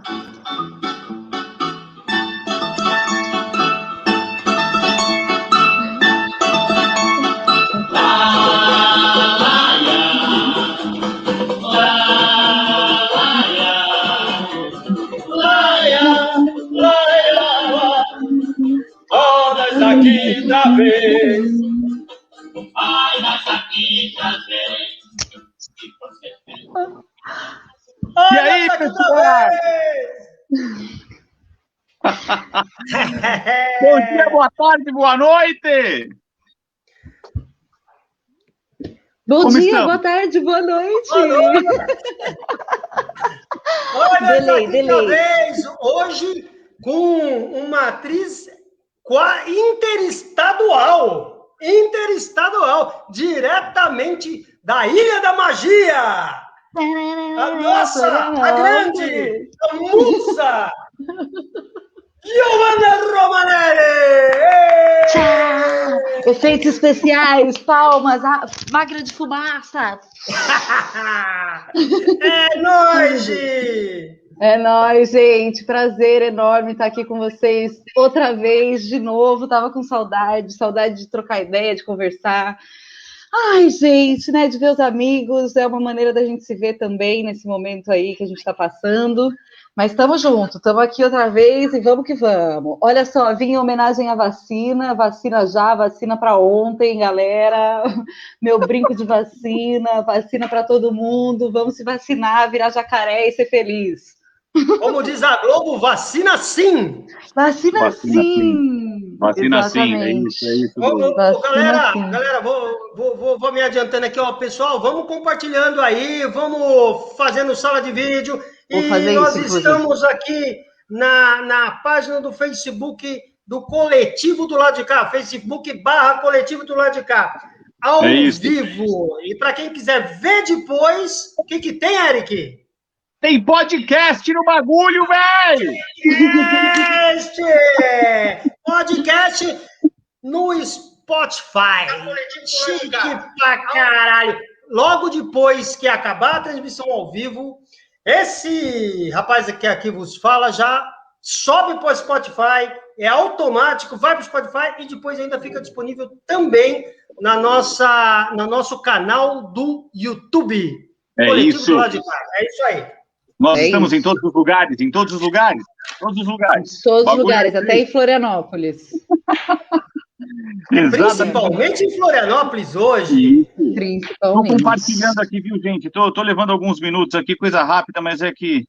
Nessa quinta vez. Ai, nessa quinta vez. E aí, pessoal? Bom dia, boa tarde, boa noite! Bom dia, boa tarde, boa noite! Olha, delay. Vez, hoje com uma atriz interestadual, diretamente da Ilha da Magia! A grande, a musa, Giovanna Romanelli! Tchau! Efeitos especiais, palmas, máquina de fumaça! É nóis, Gi! É nóis, gente. Prazer enorme estar aqui com vocês outra vez, de novo. Tava com saudade de trocar ideia, de conversar. Ai, gente, né, de ver os amigos, é uma maneira da gente se ver também nesse momento aí que a gente está passando. Mas estamos juntos, estamos aqui outra vez e vamos que vamos. Olha só, vim em homenagem à vacina vacina para ontem, galera. Meu brinco de vacina para todo mundo. Vamos se vacinar, virar jacaré e ser feliz. Como diz a Globo, vacina sim! Vacina sim! Vacina sim, é isso. Galera, vou me adiantando aqui, ó, pessoal, vamos compartilhando aí, vamos fazendo sala de vídeo. Nós estamos aqui na página do Facebook do Coletivo do Lado de Cá, Facebook/Coletivo do Lado de Cá, ao vivo. E para quem quiser ver depois, o que tem, Eric? Tem podcast no bagulho, velho! Podcast no Spotify. Chique pra caralho. Logo depois que acabar a transmissão ao vivo, esse rapaz que aqui vos fala já sobe para o Spotify, é automático, vai para o Spotify e depois ainda fica disponível também no nosso canal do YouTube. É Coletivo isso. Do Lado de Cá. É isso aí. Nós estamos em todos os lugares, Todos os lugares, até em Florianópolis. Principalmente em Florianópolis hoje. Estou compartilhando aqui, viu, gente? Estou levando alguns minutos aqui, coisa rápida, mas é que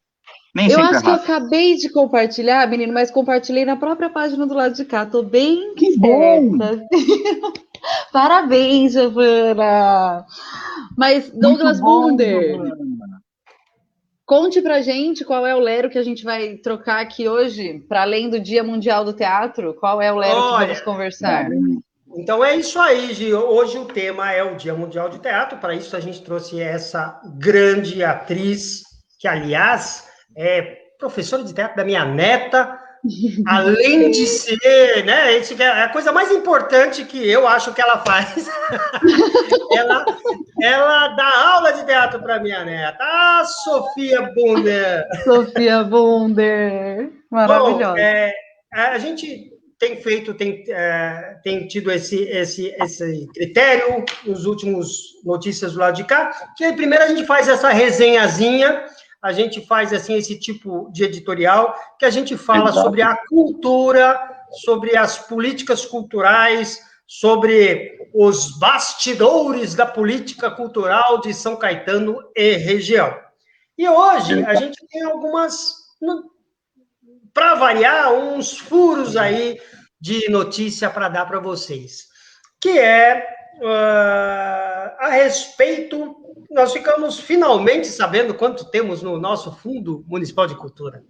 nem sempre é rápido. Eu acho que eu acabei de compartilhar, menino, mas compartilhei na própria página do Lado de Cá. Tô bem certa. Parabéns, Giovana! Mas, Douglas Bunder, conte pra gente qual é o Lero que a gente vai trocar aqui hoje, para além do Dia Mundial do Teatro, qual é o Lero que vamos conversar? Então é isso aí, Gi. Hoje o tema é o Dia Mundial do Teatro, para isso a gente trouxe essa grande atriz, que aliás é professora de teatro da minha neta, além de ser, né, isso é a coisa mais importante que eu acho que ela faz. ela dá aula de teatro para minha neta. Ah, Sofia Bunder! Sofia Bunder! Maravilhosa. Bom, a gente tem tido esse critério nos últimos Notícias do Lado de Cá, que primeiro a gente faz essa resenhazinha, a gente faz assim esse tipo de editorial, que a gente fala sobre a cultura, sobre as políticas culturais, sobre os bastidores da política cultural de São Caetano e região. E hoje a gente tem algumas, para variar, uns furos aí de notícia para dar para vocês, que é a respeito. Nós ficamos finalmente sabendo quanto temos no nosso Fundo Municipal de Cultura.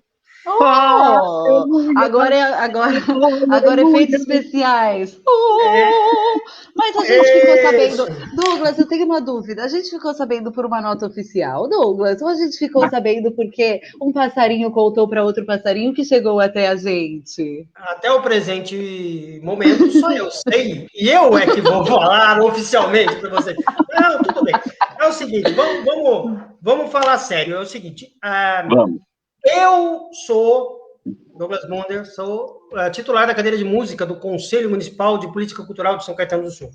Agora efeitos especiais. Mas a gente ficou sabendo... Douglas, eu tenho uma dúvida. A gente ficou sabendo por uma nota oficial, Douglas? Ou a gente ficou sabendo porque um passarinho contou para outro passarinho que chegou até a gente? Até o presente momento, só eu sei. E eu é que vou falar oficialmente para vocês. Não, tudo bem. É o seguinte, vamos falar sério. É o seguinte... Vamos. Eu sou Douglas Bonder, sou titular da cadeira de música do Conselho Municipal de Política Cultural de São Caetano do Sul.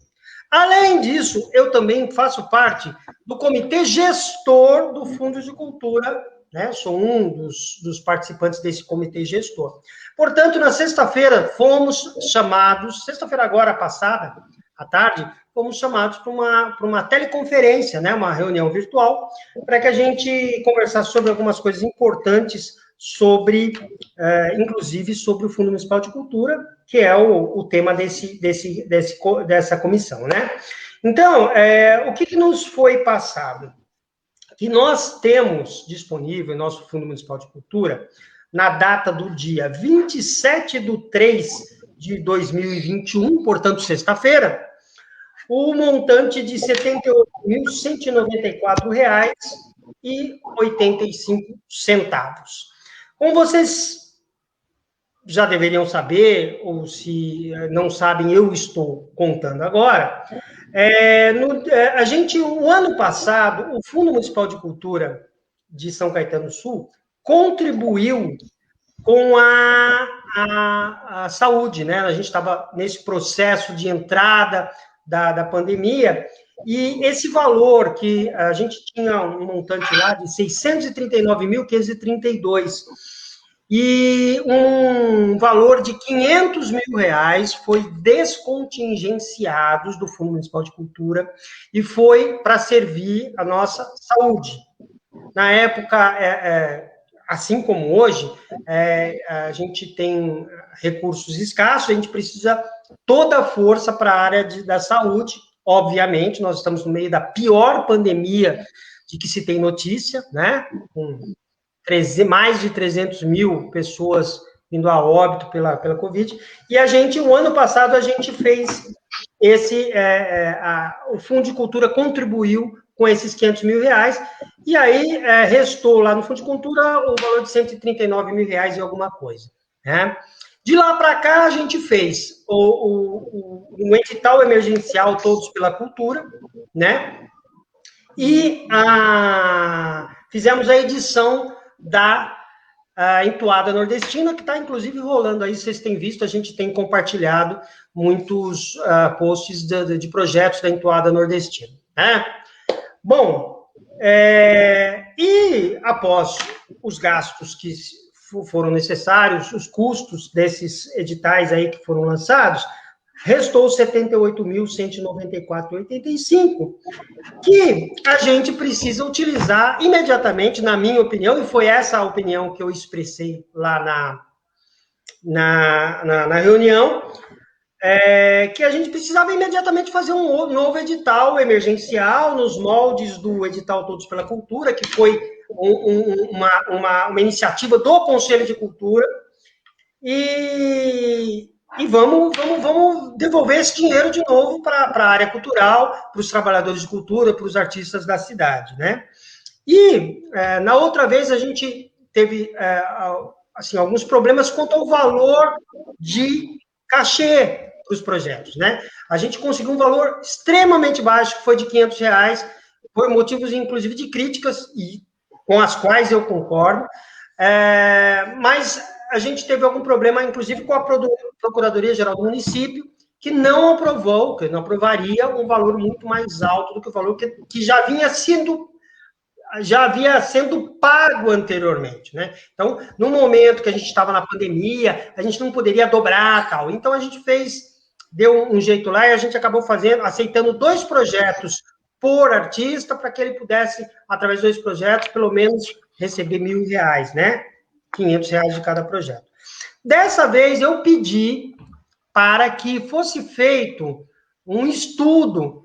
Além disso, eu também faço parte do comitê gestor do Fundo de Cultura, né? Sou um dos participantes desse comitê gestor. Portanto, na sexta-feira, fomos chamados, sexta-feira agora passada, à tarde, fomos chamados para uma teleconferência, né? Uma reunião virtual, para que a gente conversasse sobre algumas coisas importantes sobre, inclusive, sobre o Fundo Municipal de Cultura, que é o tema dessa comissão, né? Então, o que nos foi passado? Que nós temos disponível em nosso Fundo Municipal de Cultura, na data do dia 27/3/2021, portanto, sexta-feira, o montante de R$ 78.194,85. Como vocês já deveriam saber, ou se não sabem, eu estou contando agora, o ano passado, o Fundo Municipal de Cultura de São Caetano do Sul contribuiu com a saúde, né? A gente estava nesse processo de entrada da pandemia, e esse valor que a gente tinha um montante lá de 639.532, e um valor de R$500 mil foi descontingenciados do Fundo Municipal de Cultura e foi para servir a nossa saúde. Na época, assim como hoje, a gente tem recursos escassos, a gente precisa toda a força para a área da saúde. Obviamente, nós estamos no meio da pior pandemia de que se tem notícia, né? Com mais de 300 mil pessoas indo a óbito pela Covid, e o ano passado, a gente fez o Fundo de Cultura contribuiu com esses R$500 mil, e aí restou lá no Fundo de Cultura o valor de R$139 mil e alguma coisa, né? De lá para cá, a gente fez o edital emergencial Todos pela Cultura, né? E fizemos a edição da Entoada Nordestina, que está, inclusive, rolando aí, vocês têm visto, a gente tem compartilhado muitos posts de projetos da Entoada Nordestina, né? Bom, e após os gastos que foram necessários, os custos desses editais aí que foram lançados, restou 78.194,85, que a gente precisa utilizar imediatamente, na minha opinião, e foi essa a opinião que eu expressei lá na reunião, que a gente precisava imediatamente fazer um novo edital emergencial, nos moldes do edital Todos pela Cultura, que foi uma iniciativa do Conselho de Cultura, e vamos devolver esse dinheiro de novo para a área cultural, para os trabalhadores de cultura, para os artistas da cidade, né? E, na outra vez, a gente teve, alguns problemas quanto ao valor de cachê para os projetos, né? A gente conseguiu um valor extremamente baixo, que foi de R$500, por motivos, inclusive, de críticas, e com as quais eu concordo, mas a gente teve algum problema, inclusive, com a Procuradoria-Geral do Município, que não aprovaria um valor muito mais alto do que o valor que já havia sendo pago anteriormente, né? Então, no momento que a gente estava na pandemia, a gente não poderia dobrar, tal. Então, a gente deu um jeito lá, e a gente acabou aceitando 2 projetos por artista, para que ele pudesse, através de 2 projetos, pelo menos receber R$1.000, né? R$500 de cada projeto. Dessa vez, eu pedi para que fosse feito um estudo,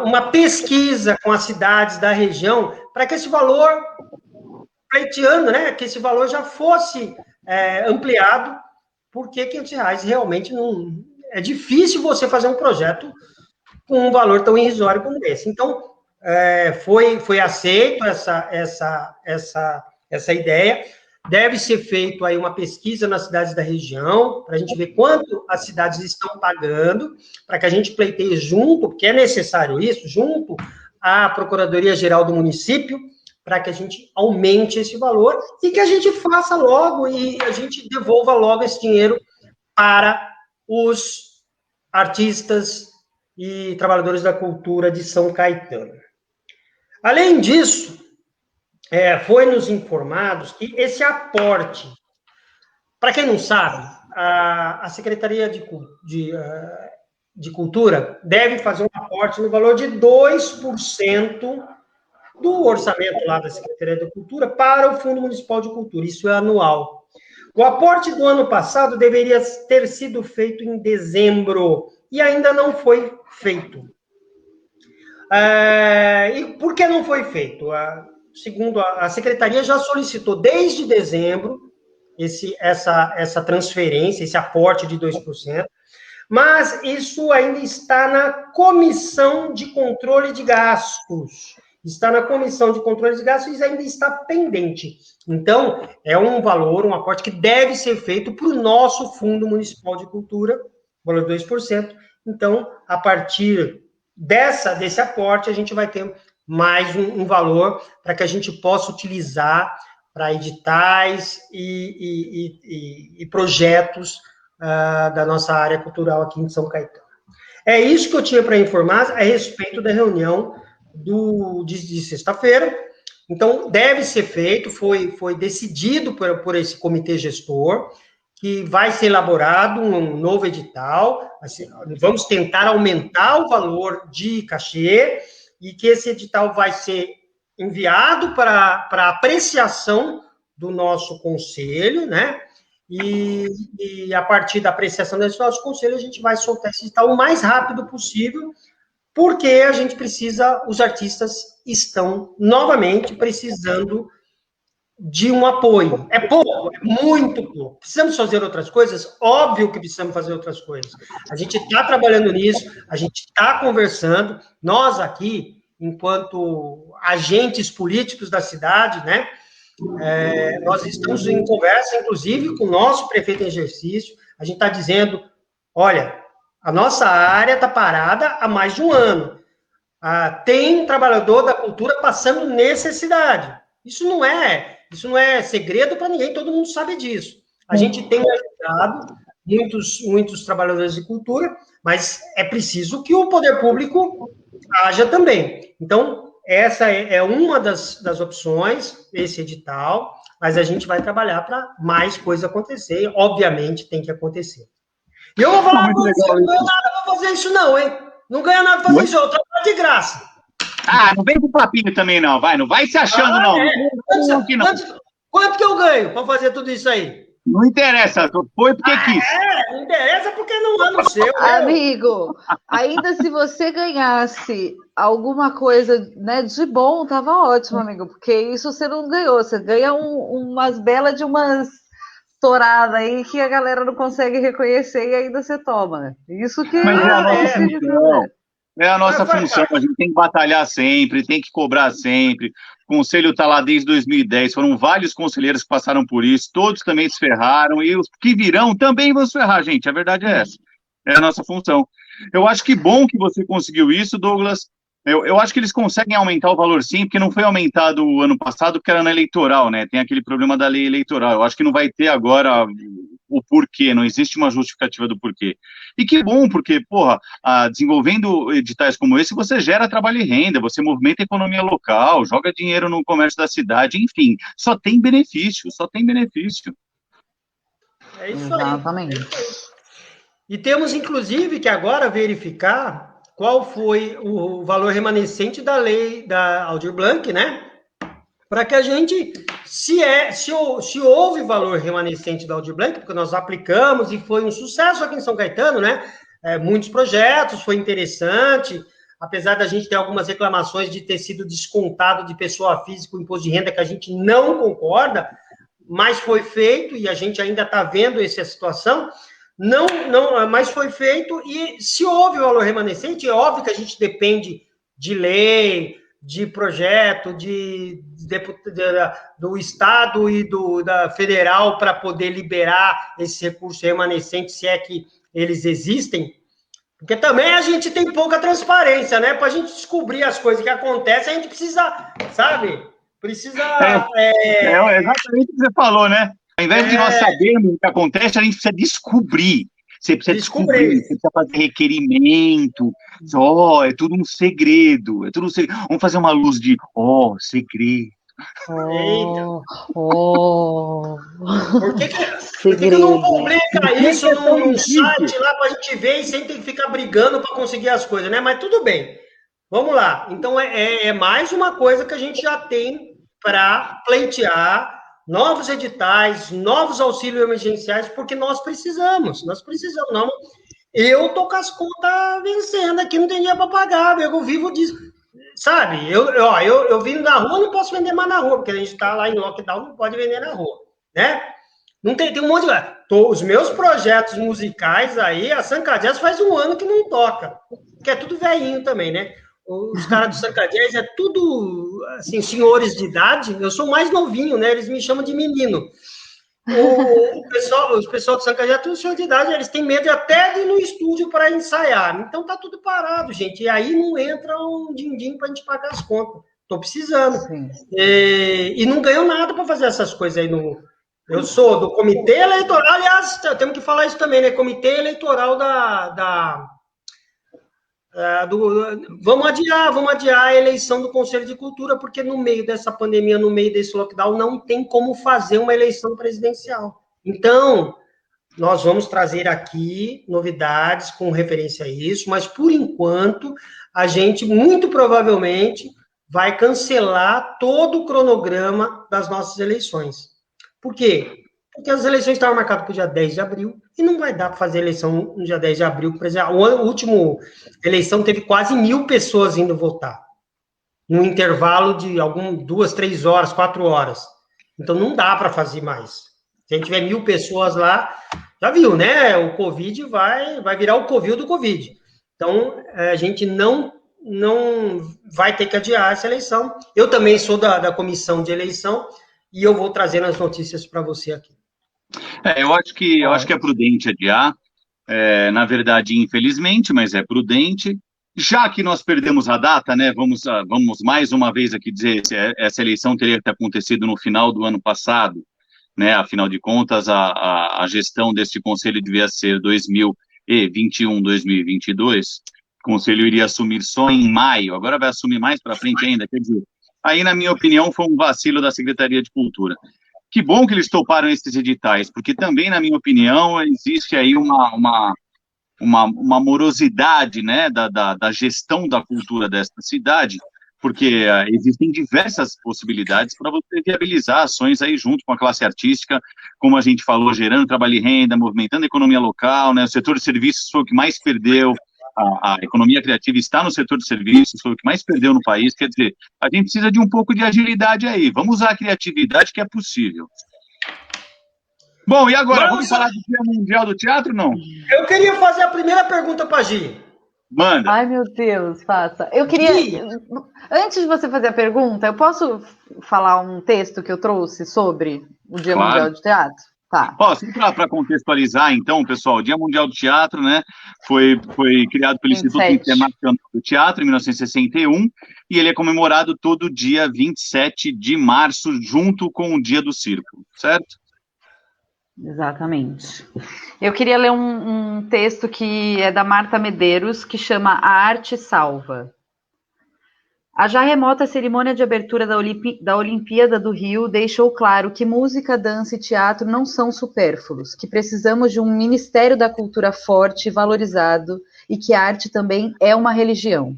uma pesquisa com as cidades da região, para que esse valor, pleiteando, né, que esse valor já fosse ampliado, porque R$500 realmente não... É difícil você fazer um projeto com um valor tão irrisório como esse. Então, foi aceito essa ideia. Deve ser feito aí uma pesquisa nas cidades da região, para a gente ver quanto as cidades estão pagando, para que a gente pleiteie junto, porque é necessário isso, junto à Procuradoria-Geral do Município, para que a gente aumente esse valor e que a gente faça logo e a gente devolva logo esse dinheiro para os artistas e trabalhadores da cultura de São Caetano. Além disso, foi nos informados que esse aporte, para quem não sabe, a Secretaria de Cultura deve fazer um aporte no valor de 2% do orçamento lá da Secretaria da Cultura para o Fundo Municipal de Cultura, isso é anual. O aporte do ano passado deveria ter sido feito em dezembro, e ainda não foi feito. E por que não foi feito? Segundo a Secretaria, já solicitou desde dezembro essa transferência, esse aporte de 2%, mas isso ainda está na Comissão de Controle de Gastos. Está na Comissão de Controle de Gastos e ainda está pendente. Então, é um valor, um aporte que deve ser feito para o nosso Fundo Municipal de Cultura, valor de 2%. Então, a partir desse aporte, a gente vai ter mais um valor para que a gente possa utilizar para editais e projetos da nossa área cultural aqui em São Caetano. É isso que eu tinha para informar a respeito da reunião de sexta-feira. Então, deve ser feito, foi decidido por esse comitê gestor, que vai ser elaborado um novo edital, vamos tentar aumentar o valor de cachê, e que esse edital vai ser enviado para apreciação do nosso conselho, né? E a partir da apreciação desse nosso conselho, a gente vai soltar esse edital o mais rápido possível, porque a gente precisa, os artistas estão novamente precisando de um apoio. É pouco, é muito pouco. Precisamos fazer outras coisas? Óbvio que precisamos fazer outras coisas. A gente está trabalhando nisso, a gente está conversando, nós aqui, enquanto agentes políticos da cidade, né, nós estamos em conversa, inclusive, com o nosso prefeito em exercício, a gente está dizendo, olha, a nossa área está parada há mais de um ano. Tem trabalhador da cultura passando necessidade. Isso não é segredo para ninguém, todo mundo sabe disso. A gente tem ajudado muitos trabalhadores de cultura, mas é preciso que o poder público haja também. Então, essa é uma das opções, esse edital, mas a gente vai trabalhar para mais coisas acontecer, obviamente tem que acontecer. E eu vou falar para você, não ganha nada para fazer isso não, hein? Não ganha nada para fazer isso, eu trabalho de graça. Não vem com papinho também não vai se achando não. Quanto que eu ganho para fazer tudo isso aí? Não interessa, foi porque quis. Não interessa porque não é no seu. Amigo, ainda se você ganhasse alguma coisa, né, de bom, tava ótimo, amigo, porque isso você não ganhou. Você ganha umas belas de umas touradas aí que a galera não consegue reconhecer e ainda você toma. Isso que Mas é a nossa função, a gente tem que batalhar sempre, tem que cobrar sempre. O conselho está lá desde 2010, foram vários conselheiros que passaram por isso, todos também se ferraram, e os que virão também vão se ferrar, gente, a verdade é essa, é a nossa função. Eu acho que bom que você conseguiu isso, Douglas. Eu acho que eles conseguem aumentar o valor sim, porque não foi aumentado o ano passado, porque era ano eleitoral, né? Tem aquele problema da lei eleitoral. Eu acho que não vai ter agora o porquê, não existe uma justificativa do porquê. E que bom, porque, desenvolvendo editais como esse, você gera trabalho e renda, você movimenta a economia local, joga dinheiro no comércio da cidade, enfim, só tem benefício, só tem benefício. É isso aí. Exatamente. E temos, inclusive, que agora verificar qual foi o valor remanescente da lei da Aldir Blanc, né? Para que a gente, se houve valor remanescente da Aldir Blanc, porque nós aplicamos e foi um sucesso aqui em São Caetano, né? Muitos projetos, foi interessante, apesar da gente ter algumas reclamações de ter sido descontado de pessoa física o imposto de renda, que a gente não concorda, mas foi feito e a gente ainda está vendo essa situação. Mas foi feito, e se houve valor remanescente, é óbvio que a gente depende de lei, de projeto, do Estado e da Federal para poder liberar esse recurso remanescente, se é que eles existem, porque também a gente tem pouca transparência, né? Para a gente descobrir as coisas que acontecem, a gente precisa, sabe, Precisa... É exatamente o que você falou, né? Ao invés de nós sabermos o que acontece, a gente precisa descobrir. Você precisa descobrir, você precisa fazer requerimento. É tudo um segredo. É tudo um segredo. Vamos fazer uma luz de, segredo. Por que não publica isso num site lá pra gente ver e sem ter que ficar brigando para conseguir as coisas, né? Mas tudo bem. Vamos lá. Então, é mais uma coisa que a gente já tem para pleitear novos editais, novos auxílios emergenciais, porque nós precisamos. Não, eu tô com as contas vencendo aqui, não tem dinheiro para pagar, eu vivo disso. Sabe, eu vindo na rua, não posso vender mais na rua, porque a gente está lá em lockdown, não pode vender na rua, né? Não tem um monte de... Os meus projetos musicais aí, a Sanka Jazz faz 1 ano que não toca, que é tudo velhinho também, né? Os caras do Sanka Jazz é tudo, assim, senhores de idade, eu sou mais novinho, né? Eles me chamam de menino. Os pessoal do Sanka Jazz, tudo senhor de idade, eles têm medo até de ir no estúdio para ensaiar. Então tá tudo parado, gente. E aí não entra um din-din para a gente pagar as contas. Tô precisando. E não ganho nada para fazer essas coisas aí no... Eu sou do comitê eleitoral, aliás, temos que falar isso também, né? Comitê eleitoral vamos adiar a eleição do Conselho de Cultura, porque no meio dessa pandemia, no meio desse lockdown, não tem como fazer uma eleição presidencial. Então, nós vamos trazer aqui novidades com referência a isso, mas, por enquanto, a gente, muito provavelmente, vai cancelar todo o cronograma das nossas eleições. Por quê? Porque as eleições estavam marcadas para o dia 10 de abril e não vai dar para fazer eleição no dia 10 de abril. Por exemplo, a última eleição teve quase 1.000 pessoas indo votar, num intervalo de 2, 3 horas, 4 horas. Então, não dá para fazer mais. Se a gente tiver 1.000 pessoas lá, já viu, né? O Covid vai virar o Covil do Covid. Então, a gente não vai ter que adiar essa eleição. Eu também sou da comissão de eleição e eu vou trazendo as notícias para você aqui. Eu acho que é prudente adiar. Na verdade, infelizmente, mas é prudente. Já que nós perdemos a data, né? Vamos mais uma vez aqui dizer se essa eleição teria que ter acontecido no final do ano passado, né? Afinal de contas, a gestão deste conselho devia ser 2021, 2022. O conselho iria assumir só em maio. Agora vai assumir mais para frente ainda. Quer dizer, aí, na minha opinião, foi um vacilo da Secretaria de Cultura. Que bom que eles toparam esses editais, porque também, na minha opinião, existe aí uma morosidade, né, da gestão da cultura desta cidade, porque existem diversas possibilidades para você viabilizar ações aí junto com a classe artística, como a gente falou, gerando trabalho e renda, movimentando a economia local, né, o setor de serviços foi o que mais perdeu, a economia criativa está no setor de serviços, foi o que mais perdeu no país, quer dizer, a gente precisa de um pouco de agilidade aí, vamos usar a criatividade que é possível. Bom, e agora, vamos falar do Dia Mundial do Teatro, não? Eu queria fazer a primeira pergunta para a Gi. Manda. Ai, meu Deus, faça. Eu queria, antes de você fazer a pergunta, eu posso falar um texto que eu trouxe sobre o Dia Mundial do Teatro? Tá. Só para contextualizar, então, pessoal, o Dia Mundial do Teatro, né, foi criado pelo Instituto Internacional do Teatro em 1961 e ele é comemorado todo dia 27 de março, junto com o Dia do Circo, certo? Exatamente. Eu queria ler um texto que é da Marta Medeiros, que chama A Arte Salva. A já remota cerimônia de abertura da Olimpíada do Rio deixou claro que música, dança e teatro não são supérfluos, que precisamos de um Ministério da Cultura forte e valorizado e que a arte também é uma religião.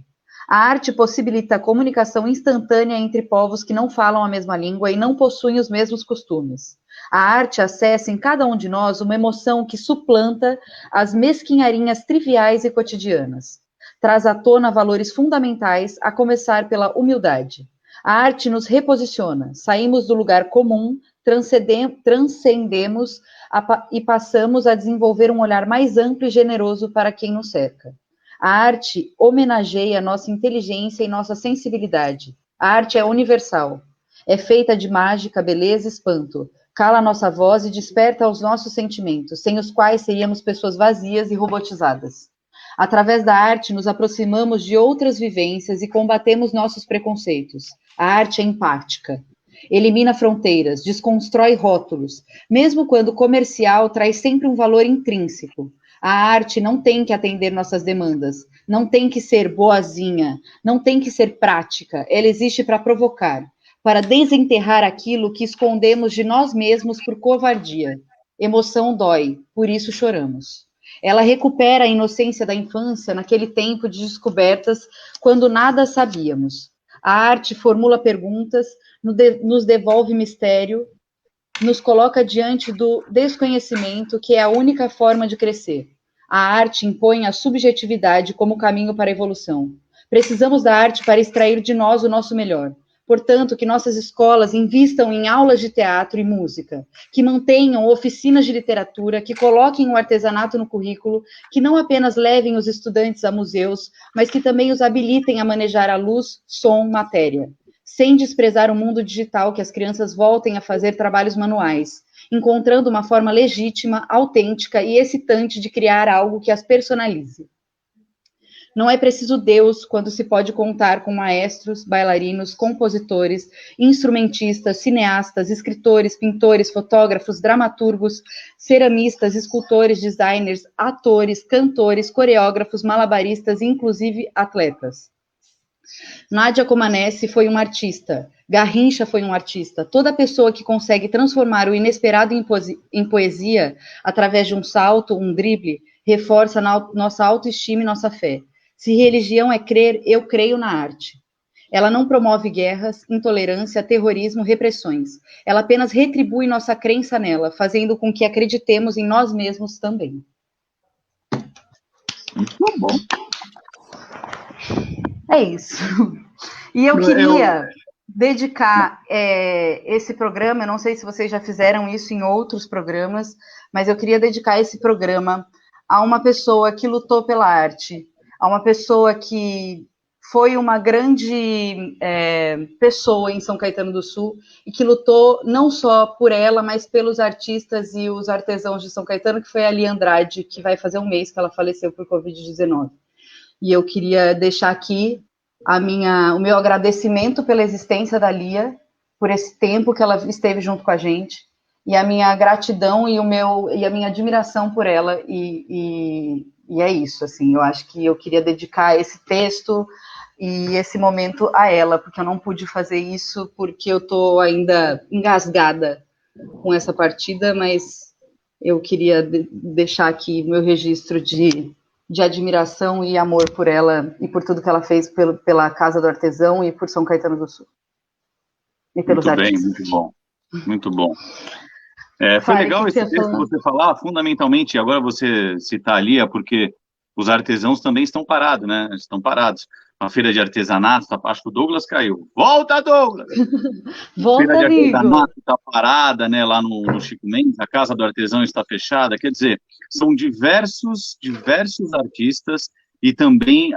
A arte possibilita a comunicação instantânea entre povos que não falam a mesma língua e não possuem os mesmos costumes. A arte acessa em cada um de nós uma emoção que suplanta as mesquinharinhas triviais e cotidianas. Traz à tona valores fundamentais, a começar pela humildade. A arte nos reposiciona, saímos do lugar comum, transcendemos e passamos a desenvolver um olhar mais amplo e generoso para quem nos cerca. A arte homenageia nossa inteligência e nossa sensibilidade. A arte é universal. É feita de mágica, beleza e espanto. Cala nossa voz e desperta os nossos sentimentos, sem os quais seríamos pessoas vazias e robotizadas. Através da arte, nos aproximamos de outras vivências e combatemos nossos preconceitos. A arte é empática. elimina fronteiras, desconstrói rótulos, mesmo quando comercial traz sempre um valor intrínseco. A arte não tem que atender nossas demandas, não tem que ser boazinha, não tem que ser prática, ela existe para provocar, para desenterrar aquilo que escondemos de nós mesmos por covardia. Emoção dói, por isso choramos. Ela recupera a inocência da infância naquele tempo de descobertas, quando nada sabíamos. A arte formula perguntas, nos devolve mistério, nos coloca diante do desconhecimento, que é a única forma de crescer. A arte impõe a subjetividade como caminho para a evolução. Precisamos da arte para extrair de nós o nosso melhor. Portanto, que nossas escolas invistam em aulas de teatro e música, que mantenham oficinas de literatura, que coloquem o artesanato no currículo, que não apenas levem os estudantes a museus, mas que também os habilitem a manejar a luz, som, matéria. Sem desprezar o mundo digital, que as crianças voltem a fazer trabalhos manuais, encontrando uma forma legítima, autêntica e excitante de criar algo que as personalize. Não é preciso Deus quando se pode contar com maestros, bailarinos, compositores, instrumentistas, cineastas, escritores, pintores, fotógrafos, dramaturgos, ceramistas, escultores, designers, atores, cantores, coreógrafos, malabaristas e inclusive atletas. Nádia Comaneci foi uma artista, Garrincha foi um artista. Toda pessoa que consegue transformar o inesperado em poesia, através de um salto, um drible, reforça nossa autoestima e nossa fé. Se religião é crer, eu creio na arte. Ela não promove guerras, intolerância, terrorismo, repressões. Ela apenas retribui nossa crença nela, fazendo com que acreditemos em nós mesmos também. Muito bom. É isso. E eu queria dedicar esse programa, eu não sei se vocês já fizeram isso em outros programas, mas eu queria dedicar esse programa a uma pessoa que lutou pela arte, a uma pessoa que foi uma grande pessoa em São Caetano do Sul e que lutou não só por ela, mas pelos artistas e os artesãos de São Caetano, que foi a Lia Andrade, que vai fazer um mês que ela faleceu por Covid-19. E eu queria deixar aqui o meu agradecimento pela existência da Lia, por esse tempo que ela esteve junto com a gente, e a minha gratidão e a minha admiração por ela, e é isso, assim, eu acho que eu queria dedicar esse texto e esse momento a ela, porque eu não pude fazer isso, porque eu estou ainda engasgada com essa partida, mas eu queria deixar aqui meu registro de admiração e amor por ela e por tudo que ela fez pela Casa do Artesão e por São Caetano do Sul. E pelos artistas. Muito bom, muito bom. Foi legal esse texto que você falar, fundamentalmente, agora você citar ali, porque os artesãos também estão parados, né? Estão parados. A feira de artesanato, acho que o Douglas caiu. Volta, Douglas! Volta, a feira de amigo! artesanato está parada, né? Lá no Chico Mendes, a Casa do Artesão está fechada. Quer dizer, são diversos artistas e também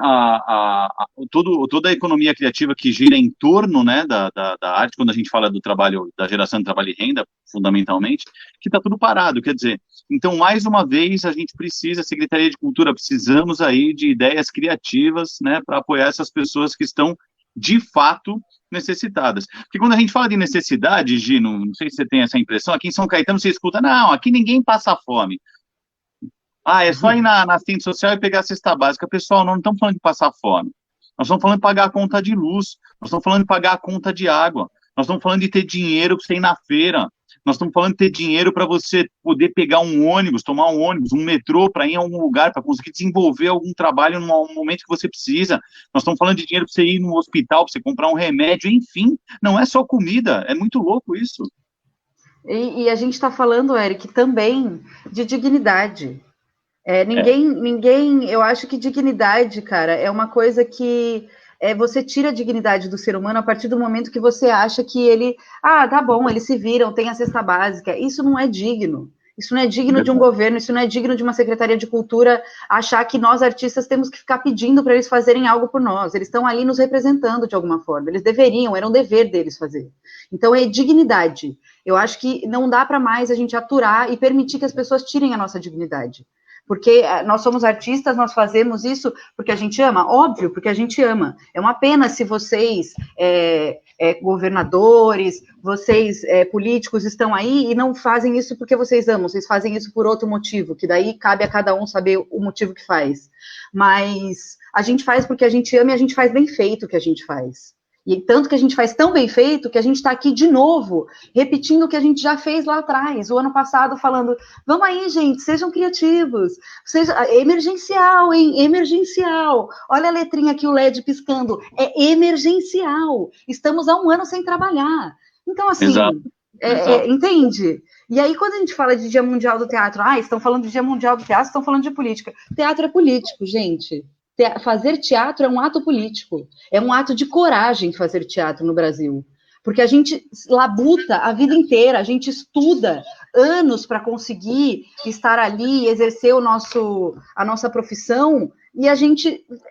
toda a economia criativa que gira em torno, né, da arte, quando a gente fala do trabalho, da geração de trabalho e renda, fundamentalmente, que está tudo parado. Quer dizer, então, mais uma vez, a gente precisa, Secretaria de Cultura, precisamos aí de ideias criativas, né, para apoiar essas pessoas que estão, de fato, necessitadas. Porque quando a gente fala de necessidade, Gino, não sei se você tem essa impressão, aqui em São Caetano você escuta, não, aqui ninguém passa fome. É só ir na assistente social e pegar a cesta básica. Pessoal, não estamos falando de passar fome. Nós estamos falando de pagar a conta de luz. Nós estamos falando de pagar a conta de água. Nós estamos falando de ter dinheiro para você ir na feira. Nós estamos falando de ter dinheiro para você poder pegar um ônibus, tomar um ônibus, um metrô para ir a algum lugar, para conseguir desenvolver algum trabalho num momento que você precisa. Nós estamos falando de dinheiro para você ir no hospital, para você comprar um remédio, enfim. Não é só comida. É muito louco isso. E a gente está falando, Eric, também de dignidade. Ninguém, eu acho que dignidade, cara, é uma coisa que você tira a dignidade do ser humano a partir do momento que você acha que ele, tá bom, eles se viram, tem a cesta básica. Isso não é digno. Isso não é digno de um governo, isso não é digno de uma Secretaria de Cultura achar que nós, artistas, temos que ficar pedindo para eles fazerem algo por nós. Eles estão ali nos representando de alguma forma. Eles deveriam, era um dever deles fazer. Então, é dignidade. Eu acho que não dá para mais a gente aturar e permitir que as pessoas tirem a nossa dignidade. Porque nós somos artistas, nós fazemos isso porque a gente ama? Óbvio, porque a gente ama. É uma pena se vocês governadores, vocês políticos estão aí e não fazem isso porque vocês amam, vocês fazem isso por outro motivo, que daí cabe a cada um saber o motivo que faz. Mas a gente faz porque a gente ama e a gente faz bem feito o que a gente faz. E tanto que a gente faz tão bem feito que a gente está aqui de novo, repetindo o que a gente já fez lá atrás, o ano passado, falando, vamos aí, gente, sejam criativos, seja emergencial, hein, emergencial, olha a letrinha aqui, o LED piscando, é emergencial, estamos há um ano sem trabalhar. Então, assim, Exato. Entende? E aí, quando a gente fala de Dia Mundial do Teatro, estão falando de Dia Mundial do Teatro, estão falando de política. Teatro é político, gente. Fazer teatro é um ato político, é um ato de coragem fazer teatro no Brasil, porque a gente labuta a vida inteira, a gente estuda anos para conseguir estar ali, exercer a nossa profissão, e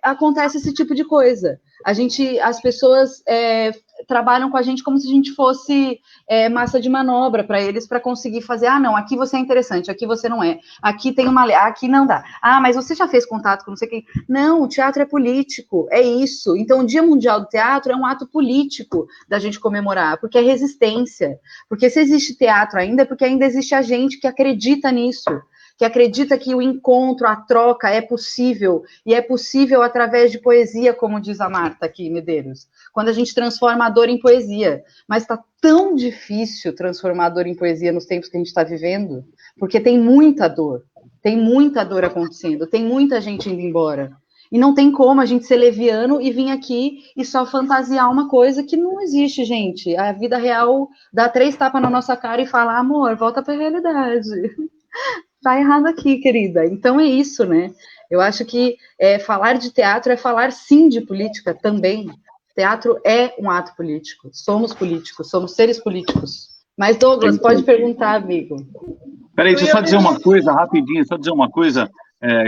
acontece esse tipo de coisa. As pessoas trabalham com a gente como se a gente fosse massa de manobra para eles, para conseguir fazer, não, aqui você é interessante, aqui você não é, aqui tem aqui não dá, mas você já fez contato com não sei quem. Não, o teatro é político, é isso. Então o Dia Mundial do Teatro é um ato político da gente comemorar, porque é resistência, porque se existe teatro ainda, é porque ainda existe a gente que acredita nisso, que acredita que o encontro, a troca é possível, e é possível através de poesia, como diz a Marta aqui, Medeiros, quando a gente transforma a dor em poesia. Mas está tão difícil transformar a dor em poesia nos tempos que a gente está vivendo, porque tem muita dor acontecendo, tem muita gente indo embora. E não tem como a gente ser leviano e vir aqui e só fantasiar uma coisa que não existe, gente. A vida real dá 3 tapas na nossa cara e fala, amor, volta para a realidade. Tá errado aqui, querida. Então é isso, né? Eu acho que falar de teatro é falar, sim, de política também. Teatro é um ato político. Somos políticos, somos seres políticos. Mas, Douglas, pode perguntar, amigo. Peraí, deixa eu só dizer uma coisa, rapidinho,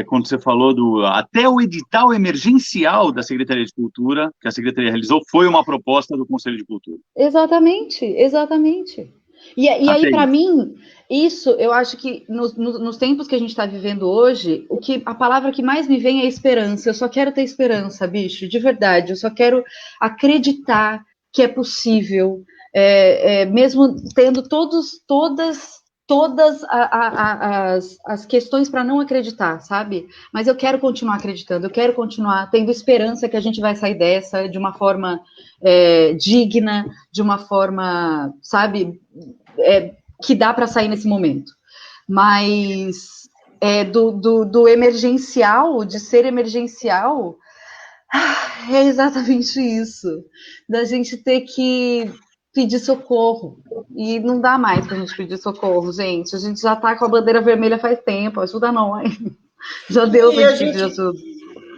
quando você falou até o edital emergencial da Secretaria de Cultura, que a Secretaria realizou, foi uma proposta do Conselho de Cultura. Exatamente. E aí, para mim, isso, eu acho que nos tempos que a gente está vivendo hoje, a palavra que mais me vem é esperança. Eu só quero ter esperança, bicho, de verdade. Eu só quero acreditar que é possível, mesmo tendo todas as questões para não acreditar, sabe? Mas eu quero continuar acreditando, eu quero continuar tendo esperança que a gente vai sair dessa de uma forma digna, de uma forma, sabe, que dá para sair nesse momento. Mas do emergencial, de ser emergencial, é exatamente isso, da gente ter que pedir socorro, e não dá mais pra gente pedir socorro, gente, a gente já tá com a bandeira vermelha faz tempo, ajuda nós, já deu pra gente pedir ajuda.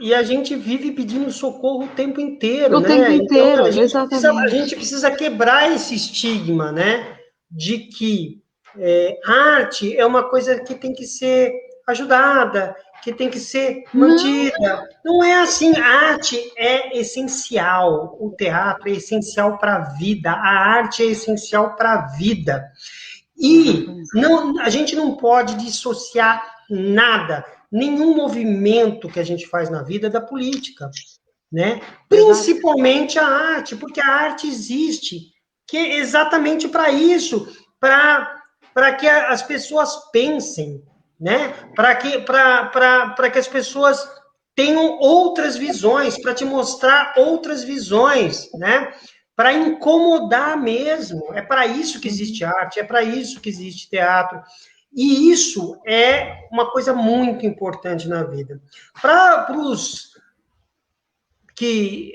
E a gente vive pedindo socorro o tempo inteiro, né? Tempo inteiro, então, a gente precisa quebrar esse estigma, né, de que arte é uma coisa que tem que ser ajudada, que tem que ser mantida. Não é assim. A arte é essencial. O teatro é essencial para a vida. A arte é essencial para a vida. E a gente não pode dissociar nada, nenhum movimento que a gente faz na vida da política, né? Principalmente a arte, porque a arte existe, que é exatamente para isso, para que as pessoas pensem, né? Para que as pessoas tenham outras visões, para te mostrar outras visões, né? Para incomodar mesmo. É para isso que existe arte, é para isso que existe teatro. E isso é uma coisa muito importante na vida. Para os que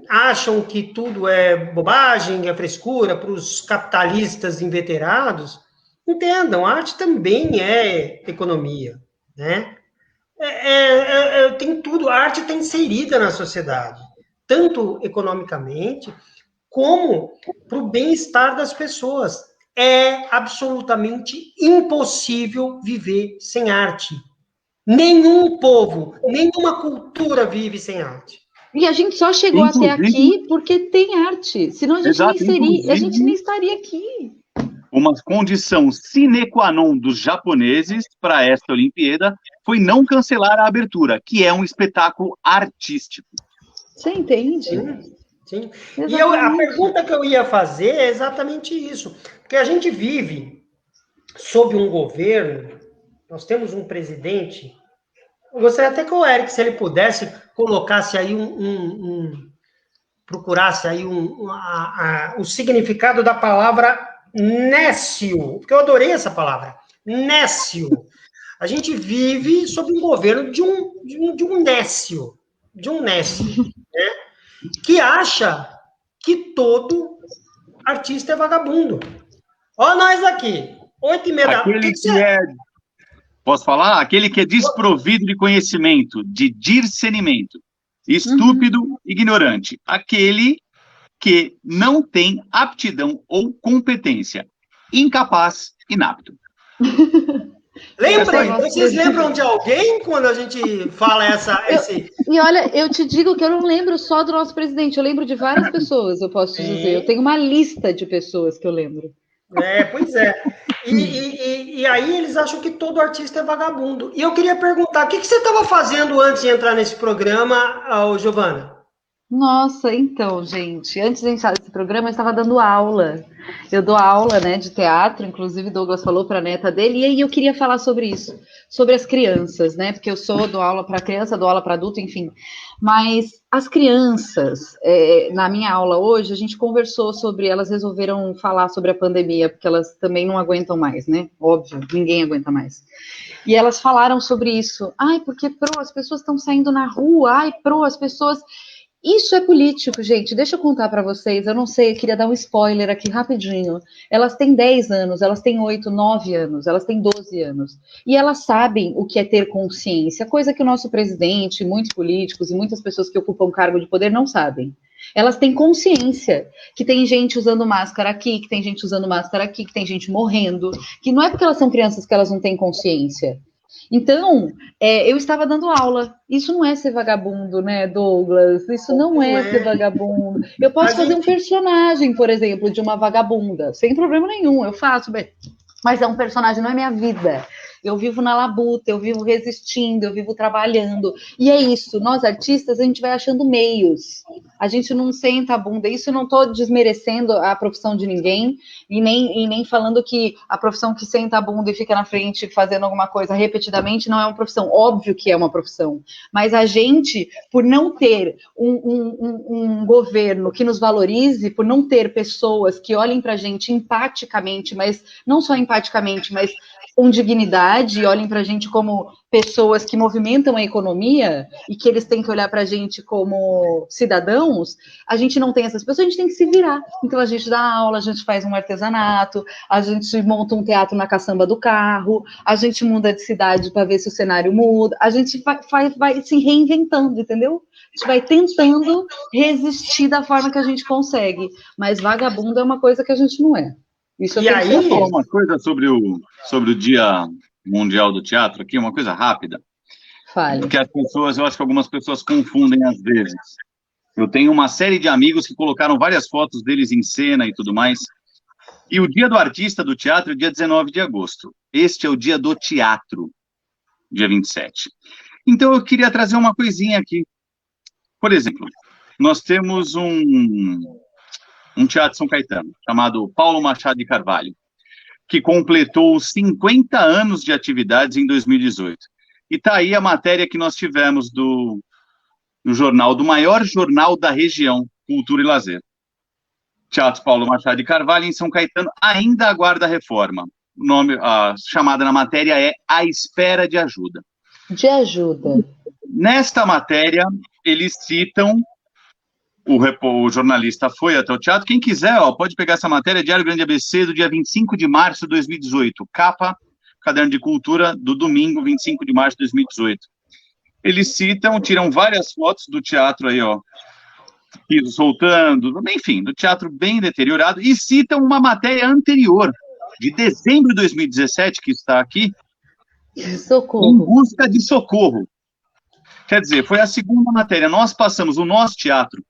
acham que tudo é bobagem, é frescura, para os capitalistas inveterados, entendam, a arte também é economia, né? Tem tudo, a arte está inserida na sociedade, tanto economicamente, como para o bem-estar das pessoas. É absolutamente impossível viver sem arte. Nenhum povo, nenhuma cultura vive sem arte. E a gente só chegou até aqui porque tem arte, senão a gente nem estaria aqui. Uma condição sine qua non dos japoneses para esta Olimpíada foi não cancelar a abertura, que é um espetáculo artístico. Você entende? Sim. E a pergunta que eu ia fazer é exatamente isso. Porque a gente vive sob um governo, nós temos um presidente. Eu gostaria até que o Eric, se ele pudesse, colocasse aí procurasse aí o significado da palavra nécio, porque eu adorei essa palavra, nécio. A gente vive sob um governo de um nécio, né? Que acha que todo artista é vagabundo. Ó nós aqui, 8h30 da noite. Posso falar? Aquele que é desprovido de conhecimento, de discernimento, estúpido, ignorante. Aquele que não tem aptidão ou competência, incapaz, inapto. Vocês lembram de alguém quando a gente fala esse... E olha, eu te digo que eu não lembro só do nosso presidente, eu lembro de várias pessoas, eu posso dizer. Eu tenho uma lista de pessoas que eu lembro. Pois é. E aí eles acham que todo artista é vagabundo. E eu queria perguntar, o que você estava fazendo antes de entrar nesse programa, Giovana? Nossa, então, gente, antes de entrar nesse programa, eu estava dando aula. Eu dou aula, né, de teatro, inclusive Douglas falou para a neta dele, e aí eu queria falar sobre isso, sobre as crianças, né, porque eu dou aula para criança, dou aula para adulto, enfim. Mas as crianças, na minha aula hoje, a gente conversou sobre, elas resolveram falar sobre a pandemia, porque elas também não aguentam mais, né, óbvio, ninguém aguenta mais. E elas falaram sobre isso. Ai, porque, as pessoas estão saindo na rua, as pessoas... Isso é político, gente. Deixa eu contar para vocês. Eu não sei, eu queria dar um spoiler aqui rapidinho. Elas têm 10 anos, elas têm 8, 9 anos, elas têm 12 anos. E elas sabem o que é ter consciência, coisa que o nosso presidente, muitos políticos e muitas pessoas que ocupam cargo de poder não sabem. Elas têm consciência que tem gente usando máscara aqui, que tem gente usando máscara aqui, que tem gente morrendo, que não é porque elas são crianças que elas não têm consciência. Então, eu estava dando aula. Isso não é ser vagabundo, né, Douglas? Isso não é ser vagabundo. Eu posso fazer um personagem, por exemplo, de uma vagabunda, sem problema nenhum, eu faço, mas é um personagem, não é minha vida. Eu vivo na labuta, eu vivo resistindo, eu vivo trabalhando. E é isso, nós artistas, a gente vai achando meios. A gente não senta a bunda. Isso eu não estou desmerecendo a profissão de ninguém e nem falando que a profissão que senta a bunda e fica na frente fazendo alguma coisa repetidamente não é uma profissão. Óbvio que é uma profissão. Mas a gente, por não ter um governo que nos valorize, por não ter pessoas que olhem para a gente empaticamente, mas não só empaticamente, mas com dignidade, e olhem para a gente como pessoas que movimentam a economia e que eles têm que olhar para a gente como cidadãos, a gente não tem essas pessoas, a gente tem que se virar. Então a gente dá aula, a gente faz um artesanato, a gente monta um teatro na caçamba do carro, a gente muda de cidade para ver se o cenário muda, a gente vai se reinventando, entendeu? A gente vai tentando resistir da forma que a gente consegue, mas vagabundo é uma coisa que a gente não é. Isso e aí, vou falar uma coisa sobre o Dia Mundial do Teatro aqui, uma coisa rápida. Fale. Porque as pessoas, eu acho que algumas pessoas confundem às vezes. Eu tenho uma série de amigos que colocaram várias fotos deles em cena e tudo mais. E o Dia do Artista do Teatro é dia 19 de agosto. Este é o Dia do Teatro, dia 27. Então eu queria trazer uma coisinha aqui. Por exemplo, nós temos um teatro de São Caetano, chamado Paulo Machado de Carvalho, que completou 50 anos de atividades em 2018. E está aí a matéria que nós tivemos do jornal, do maior jornal da região, Cultura e Lazer. Teatro Paulo Machado de Carvalho, em São Caetano, ainda aguarda reforma. O nome, a chamada na matéria é A Espera de Ajuda. De ajuda. Nesta matéria, eles citam... O jornalista foi até o teatro. Quem quiser, pode pegar essa matéria, Diário Grande ABC, do dia 25 de março de 2018. Capa, Caderno de Cultura, do domingo, 25 de março de 2018. Eles citam, tiram várias fotos do teatro aí, piso soltando, enfim, do teatro bem deteriorado, e citam uma matéria anterior, de dezembro de 2017, que está aqui, socorro. Em busca de socorro. Quer dizer, foi a segunda matéria. Nós passamos o nosso teatro,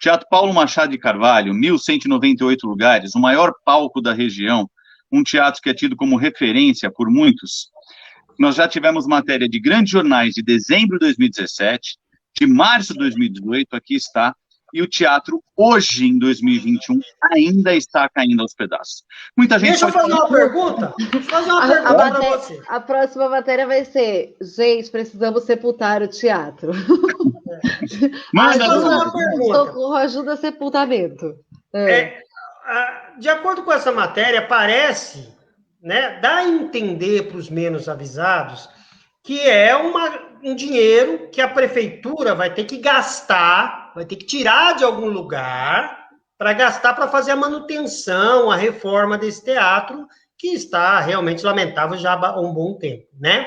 Teatro Paulo Machado de Carvalho, 1.198 lugares, o maior palco da região, um teatro que é tido como referência por muitos. Nós já tivemos matéria de grandes jornais de dezembro de 2017, de março de 2018, aqui está, e o teatro, hoje, em 2021, ainda está caindo aos pedaços. Muita gente Deixa eu fazer uma pergunta. Para você. A próxima matéria vai ser: gente, precisamos sepultar o teatro. Manda uma pergunta. Socorro, ajuda sepultamento. De acordo com essa matéria, parece, né, dá a entender para os menos avisados que é um dinheiro que a prefeitura vai ter que gastar, vai ter que tirar de algum lugar para gastar para fazer a manutenção, a reforma desse teatro, que está realmente lamentável já há um bom tempo, né?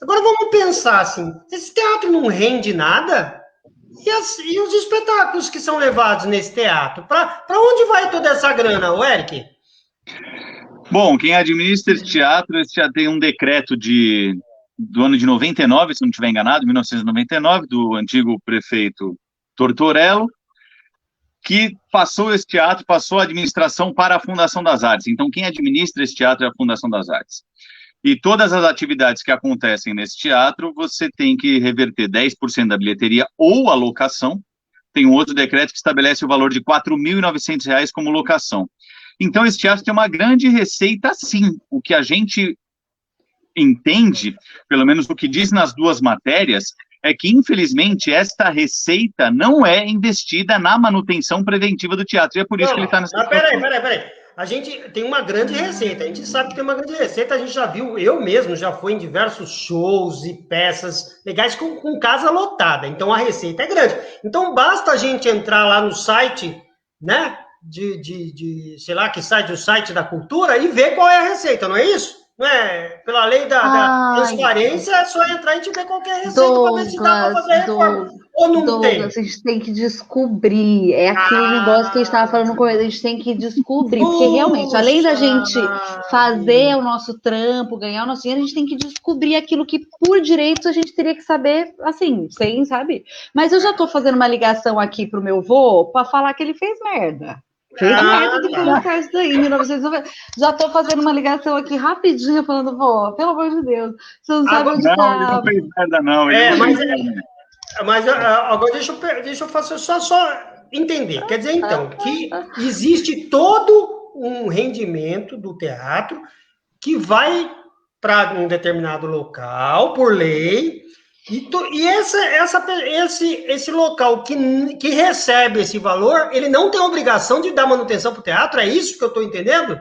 Agora vamos pensar assim, esse teatro não rende nada? E os espetáculos que são levados nesse teatro? Para onde vai toda essa grana, Eric? Bom, quem administra esse teatro já tem um decreto do ano de 99, se não estiver enganado, 1999, do antigo prefeito Tortorello, que passou esse teatro, passou a administração para a Fundação das Artes. Então, quem administra esse teatro é a Fundação das Artes. E todas as atividades que acontecem nesse teatro, você tem que reverter 10% da bilheteria ou a locação. Tem um outro decreto que estabelece o valor de R$ 4.900 como locação. Então, esse teatro tem uma grande receita, sim. O que a gente entende, pelo menos o que diz nas duas matérias, é que, infelizmente, esta receita não é investida na manutenção preventiva do teatro. E é por isso que ele está nessa situação. Mas peraí. A gente tem uma grande receita. A gente sabe que tem uma grande receita. A gente já viu, eu mesmo já fui em diversos shows e peças legais com casa lotada. Então, a receita é grande. Então, basta a gente entrar lá no site, né, sei lá, que site, o site da cultura, e ver qual é a receita, não é isso? Não é? Pela lei da transparência, é só entrar e te ver qualquer receita para ver se dá para fazer a reforma. Ou não tem? A gente tem que descobrir. É aquele negócio que a gente estava falando no começo. A gente tem que descobrir. Porque realmente, além da gente fazer o nosso trampo, ganhar o nosso dinheiro, a gente tem que descobrir aquilo que, por direito, a gente teria que saber, assim, sem, sabe? Mas eu já estou fazendo uma ligação aqui pro meu vô para falar que ele fez merda. Fez merda de colocar isso daí, em 1990. Já estou fazendo uma ligação aqui rapidinho, falando, pô, pelo amor de Deus, você não sabe onde tá. Não, ele não fez merda, não. Mas agora deixa eu fazer só entender. Quer dizer, então, que existe todo um rendimento do teatro que vai para um determinado local, por lei, e esse local que recebe esse valor, ele não tem obrigação de dar manutenção para o teatro? É isso que eu estou entendendo?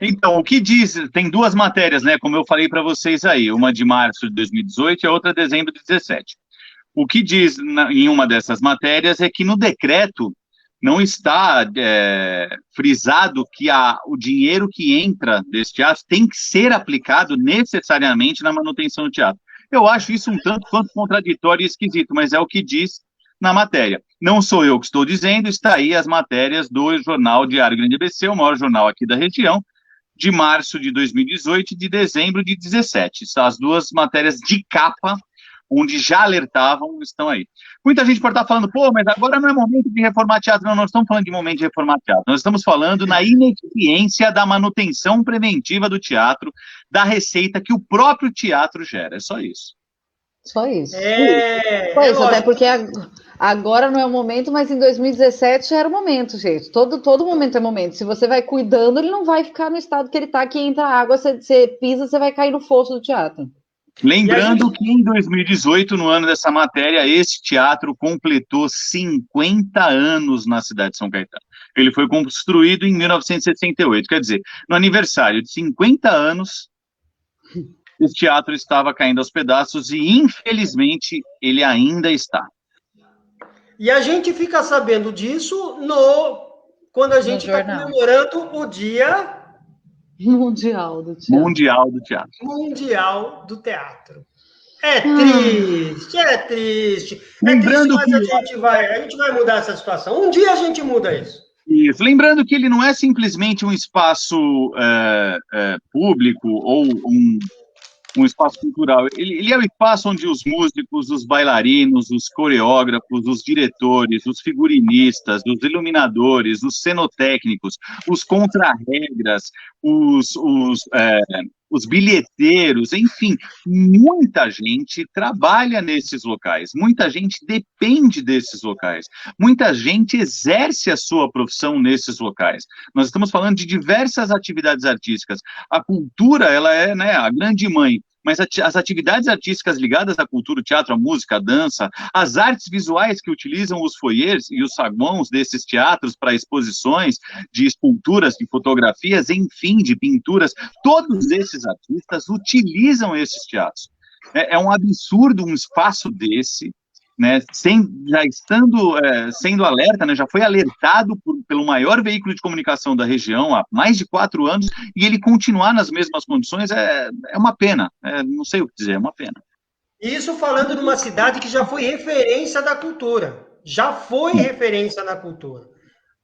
Então, o que diz, tem duas matérias, né, como eu falei para vocês aí, uma de março de 2018 e a outra de dezembro de 2017. O que diz em uma dessas matérias é que no decreto não está frisado que o dinheiro que entra desse teatro tem que ser aplicado necessariamente na manutenção do teatro. Eu acho isso um tanto quanto contraditório e esquisito, mas é o que diz na matéria. Não sou eu que estou dizendo, está aí as matérias do jornal Diário Grande ABC, o maior jornal aqui da região, de março de 2018 e de dezembro de 2017. As duas matérias de capa, onde já alertavam, estão aí. Muita gente pode estar falando, pô, mas agora não é momento de reformar teatro. Não, nós estamos falando de momento de reformar teatro. Nós estamos falando na ineficiência da manutenção preventiva do teatro, da receita que o próprio teatro gera. É só isso. Só isso. Foi isso, até porque agora não é o momento, mas em 2017 já era o momento, gente. Todo momento é momento. Se você vai cuidando, ele não vai ficar no estado que ele está, que entra água, você pisa, você vai cair no fosso do teatro. Lembrando que em 2018, no ano dessa matéria, esse teatro completou 50 anos na cidade de São Caetano. Ele foi construído em 1968, quer dizer, no aniversário de 50 anos, esse teatro estava caindo aos pedaços e, infelizmente, ele ainda está. E a gente fica sabendo disso quando a gente está comemorando o Dia... Mundial do Teatro. Mundial do Teatro. É triste. Lembrando mas a gente vai mudar essa situação. Um dia a gente muda isso. Isso. Lembrando que ele não é simplesmente um espaço público ou um espaço cultural. Ele é o espaço onde os músicos, os bailarinos, os coreógrafos, os diretores, os figurinistas, os iluminadores, os cenotécnicos, os contrarregras, os bilheteiros, enfim, muita gente trabalha nesses locais, muita gente depende desses locais, muita gente exerce a sua profissão nesses locais. Nós estamos falando de diversas atividades artísticas. A cultura, ela é, né, a grande mãe, mas as atividades artísticas ligadas à cultura, o teatro, a música, a dança, as artes visuais que utilizam os foyers e os saguões desses teatros para exposições de esculturas, de fotografias, enfim, de pinturas, todos esses artistas utilizam esses teatros. É um absurdo um espaço desse, né, já estando sendo alerta, né, já foi alertado pelo maior veículo de comunicação da região há mais de 4 anos, e ele continuar nas mesmas condições é uma pena, não sei o que dizer, é uma pena. Isso falando de uma cidade que já foi referência da cultura, já foi referência na cultura.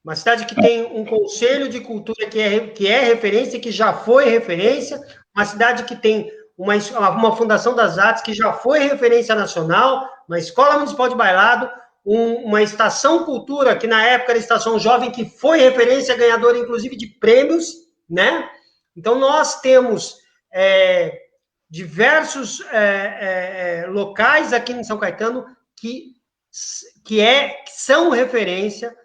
Uma cidade que tem um conselho de cultura que é referência, que já foi referência, uma cidade que tem uma fundação das artes que já foi referência nacional, uma escola municipal de bailado, uma estação cultura, que na época era estação jovem, que foi referência, ganhadora inclusive de prêmios, né? Então nós temos diversos locais aqui em São Caetano que são referência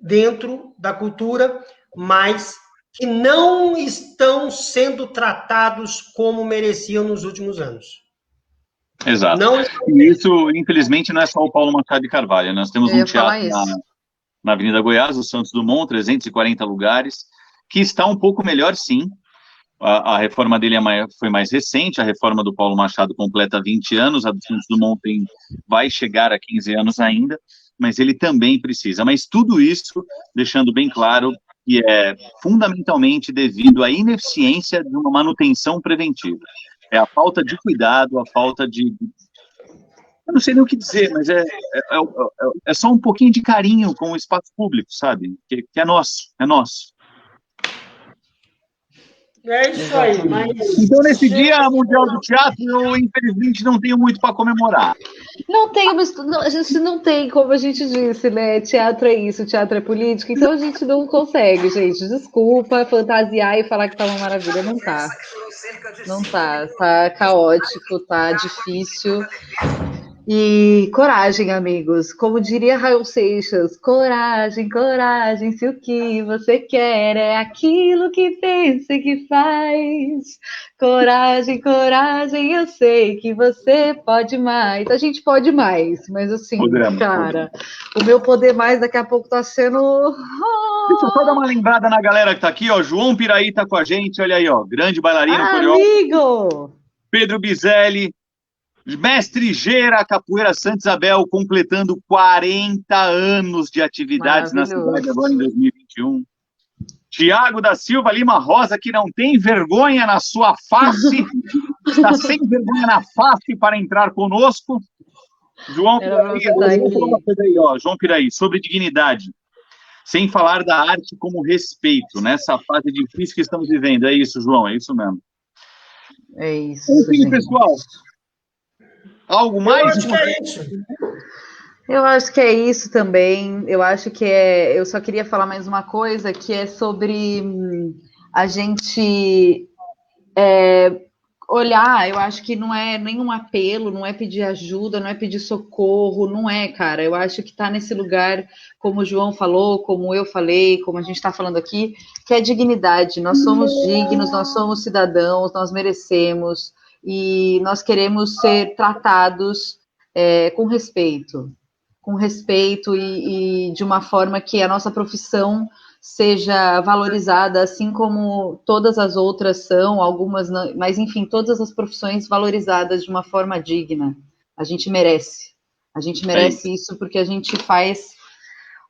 dentro da cultura, mas que não estão sendo tratados como mereciam nos últimos anos. Exato. E isso, infelizmente, não é só o Paulo Machado de Carvalho. Nós temos um teatro na Avenida Goiás, o Santos Dumont, 340 lugares, que está um pouco melhor, sim. A reforma dele foi mais recente, a reforma do Paulo Machado completa 20 anos, a do Santos Dumont vai chegar a 15 anos ainda, mas ele também precisa. Mas tudo isso, deixando bem claro, que é fundamentalmente devido à ineficiência de uma manutenção preventiva. É a falta de cuidado, a falta de... Eu não sei nem o que dizer, mas é só um pouquinho de carinho com o espaço público, sabe? Que é nosso, é nosso. É isso aí, mas... Então, nesse Dia Mundial do Teatro, eu, infelizmente, não tenho muito para comemorar. Não tem, mas a gente não tem, como a gente disse, né? Teatro é isso, teatro é política, então a gente não consegue, gente. Desculpa fantasiar e falar que tá uma maravilha. Não tá. Não tá. Tá caótico, tá difícil. E coragem, amigos. Como diria Raul Seixas, coragem, coragem, se o que você quer é aquilo que pensa e que faz. Coragem, coragem, eu sei que você pode mais. A gente pode mais, mas assim, cara, o meu poder mais daqui a pouco tá sendo... Deixa eu só dar uma lembrada na galera que tá aqui, ó. João Piraí tá com a gente, olha aí, ó. Grande bailarino, amigo! Pedro Bizelli. Mestre Gera, Capoeira Santa Isabel, completando 40 anos de atividades na cidade agora em 2021. Tiago da Silva Lima Rosa, que não tem vergonha na sua face, está sem vergonha na face para entrar conosco. João Piraí, sobre dignidade. Sem falar da arte como respeito, nessa fase difícil que estamos vivendo. É isso, João, é isso mesmo. É isso. Enfim, pessoal. Algo mais? Eu acho que é isso. Eu acho que é isso também. Eu acho que eu só queria falar mais uma coisa, que é sobre a gente olhar. Eu acho que não é nenhum apelo, não é pedir ajuda, não é pedir socorro, não é, cara. Eu acho que tá nesse lugar, como o João falou, como eu falei, como a gente está falando aqui, que é dignidade. Nós somos dignos, nós somos cidadãos, nós merecemos. E nós queremos ser tratados com respeito e de uma forma que a nossa profissão seja valorizada, assim como todas as outras são, algumas não, mas enfim, todas as profissões valorizadas de uma forma digna. A gente merece isso porque a gente faz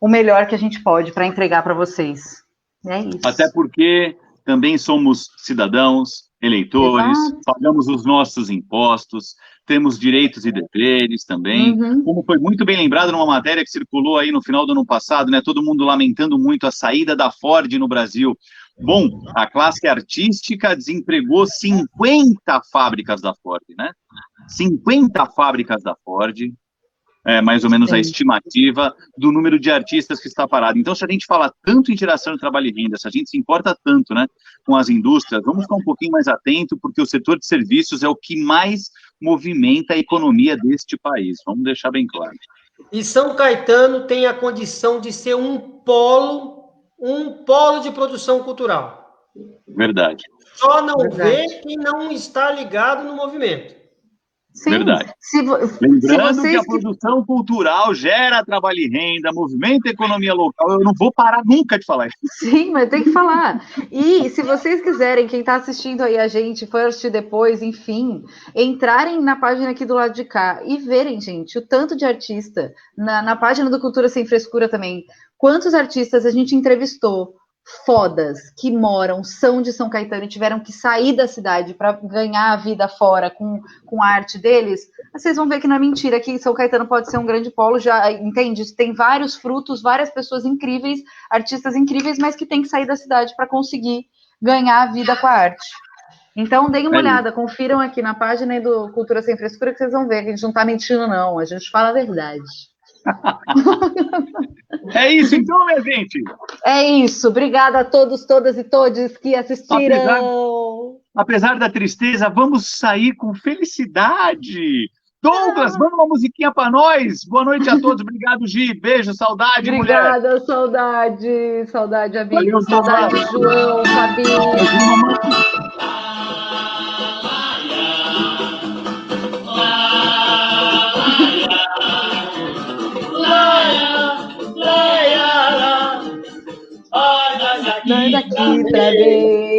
o melhor que a gente pode para entregar para vocês. É isso. Até porque também somos cidadãos, eleitores, pagamos os nossos impostos, temos direitos e deveres também, como foi muito bem lembrado numa matéria que circulou aí no final do ano passado, né, todo mundo lamentando muito a saída da Ford no Brasil. Bom, a classe artística desempregou 50 fábricas da Ford, né? 50 fábricas da Ford. mais ou menos a estimativa do número de artistas que está parado. Então, se a gente fala tanto em geração de trabalho e renda, se a gente se importa tanto, né, com as indústrias, vamos ficar um pouquinho mais atento, porque o setor de serviços é o que mais movimenta a economia deste país. Vamos deixar bem claro. E São Caetano tem a condição de ser um polo de produção cultural. Verdade. Só não vê quem não está ligado no movimento. Sim. Verdade. Lembrando que a produção cultural gera trabalho e renda, movimenta a economia local. Eu não vou parar nunca de falar isso. Sim, mas tem que falar. E se vocês quiserem, quem está assistindo aí a gente, first, depois, enfim, entrarem na página aqui do lado de cá e verem, gente, o tanto de artista, na página do Cultura Sem Frescura também, quantos artistas a gente entrevistou, fodas, que são de São Caetano e tiveram que sair da cidade para ganhar a vida fora com a arte deles, vocês vão ver que não é mentira, que São Caetano pode ser um grande polo, já entende? Tem vários frutos, várias pessoas incríveis, artistas incríveis, mas que tem que sair da cidade para conseguir ganhar a vida com a arte. Então, deem uma olhada, confiram aqui na página do Cultura Sem Frescura, que vocês vão ver que a gente não está mentindo, não, a gente fala a verdade. É isso então, minha gente. É isso. Obrigada a todos, todas e todos que assistiram. Apesar da tristeza, vamos sair com felicidade. Douglas, manda uma musiquinha para nós. Boa noite a todos. Obrigado, Gi. Beijo, saudade, Obrigada, mulher. saudade. Saudade, amigo. Valeu, saudade, João, Fabinho. Manda aqui pra ver.